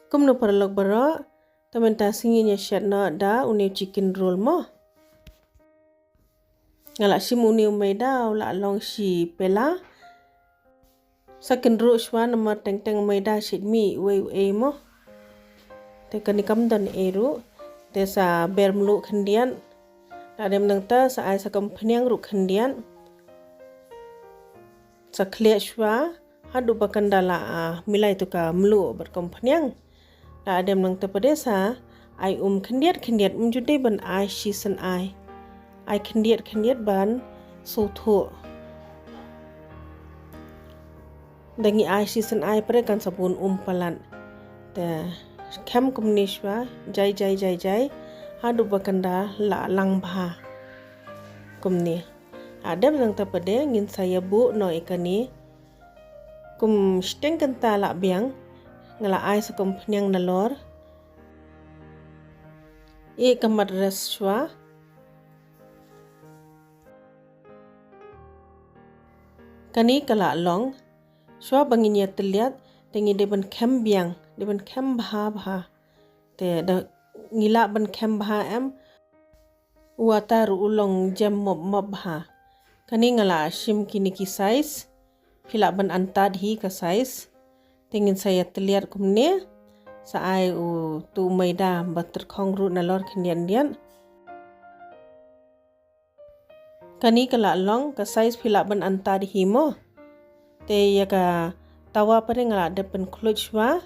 Kum no paralog baro tamen ta singinya shat na da uniu chicken roll mo. Ngala sim uniu mai da la long si pela. Sakin ro shwa nama teng teng mai da shit mi we mo. Te kanikam dan eru te sa bermlu kendian. Da dem nang ta sa ai sa kampanyang ru kendian. Sa klia shwa hadu bakandala milai tu ka mlu berkampanyang. Da adem nang tapadesa ai kendiat menjude ban ai season ai kendiat ban sotho dangi ai season ai pare kan sabun palan te kem kumnishwa jai hadu bakanda la lang bha kumni adem nang tapade ngin saya bu no ikani kum steng kanta la biang ngala ai sa kampanyang nalor kamar reswa kani kala long shwa banginya terlihat tengi deban kem biang deban kem bha te da ngila ban kem bha wata ru ulong jam mob bha kani ngala shim kini ki size phila ban antad hi ka size tingin saya terlihat kumne sa ai tu maida bater khong ru nalor kendian dian kani kala long ka size phila ban antad hi mo te ya ka tawa pare ngala depan khluchwa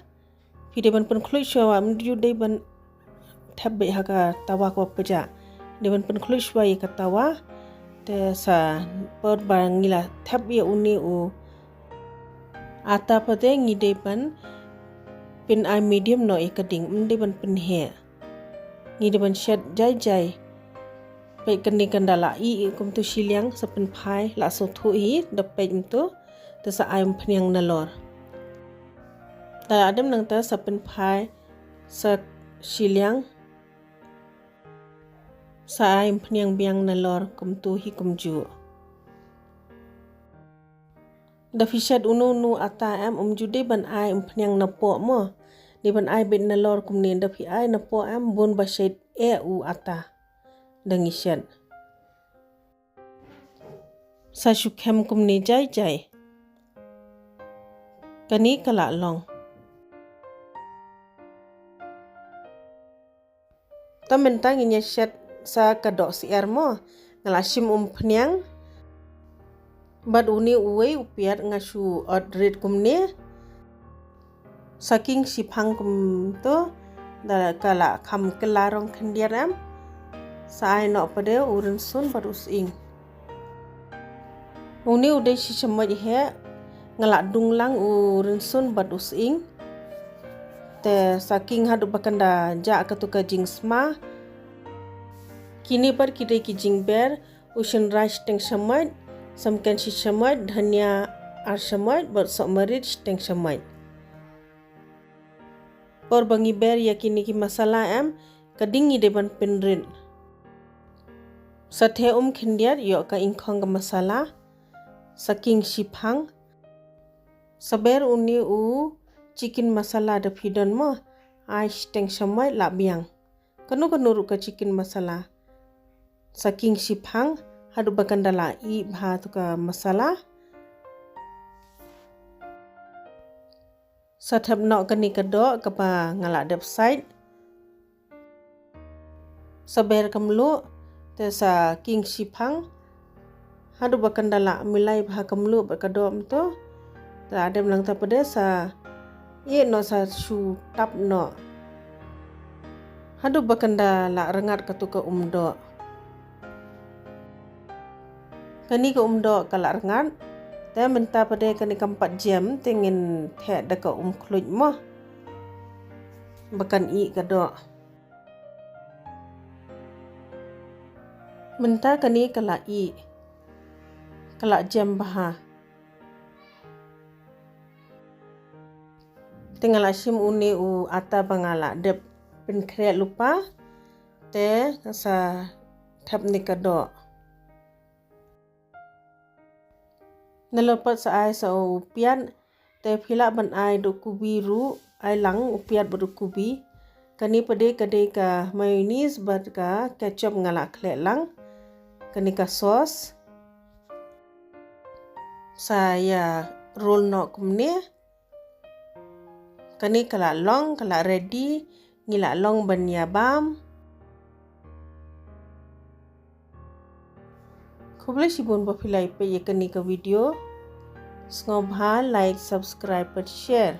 phide ban pen khluchwa mdu de ban thabbe ha ka tawa ko paja deban pen khluchwa ya ka tawa te sa por bangila thab ya uni ata pade ngide pan pin ai medium no ikading mde ban pin he ngide ban shat jai pe kani kandala kum tu siliang sa pin phai la so thu hi da pe tu te sa ai phnyang nalor da adam nang ta sa pin phai sa siliang sa ai phnyang biang nalor kum tu hi kum ju da fishat unu ata jude ban ai phnyang na po mo di ban ai bin na lor kumni da fi ai na po bun ba shed ata dangishan sa shukhem kumni jai kani kala long tamen tanginya shed sa kadok si mo ngalashim phnyang bad uni uwe upiat ngasu odrit kumne saking sipang kum to da kala kham kelarong kendiaram sai no pade urun sun barus ing uni ude si semaj he ngala dunglang urun sun barus ing te saking hadu bakanda ja katuka jingsma kini par kide ki jingber ushin rice teng semaj samkan si semaj dhania ar semaj bar somarit teng semaj por bangi ber yakini ki masala kadingi deban penrin sathe khendiat yo ka ingkhong ka masala saking sipang saber uni chicken masala da phidon mo ai teng semaj la biang kanu ru ka chicken masala saking sipang hadu bakandala bha tu ka masala sathap no kani kado kapa ngala website saber kamlu te sa king sipang hadu bakandala milai bha kamlu bakado to ta adem lang ta pade sa no sa shu tap no hadu bakandala rengat katuka umdo kani ka umdo kala rengat te menta pade kani kampat jam tengin the da ka khluj mo bakan kado menta kani kala jam baha tinggal asim uni ata bangala dep pin kre lupa te sa thap ni kado nalopat sa ai sa pian te phila ban ai do kubiru ai lang upiat berukubi. Kani pade kade ka mayonnaise bat ka ketchup ngala khle lang. Kani ka sauce. Saya roll no kumne. Kani kala long kala ready ngila long banya bam. Kubla sibun ba filai pe ye kani ka video. Sngobha like subscribe but share.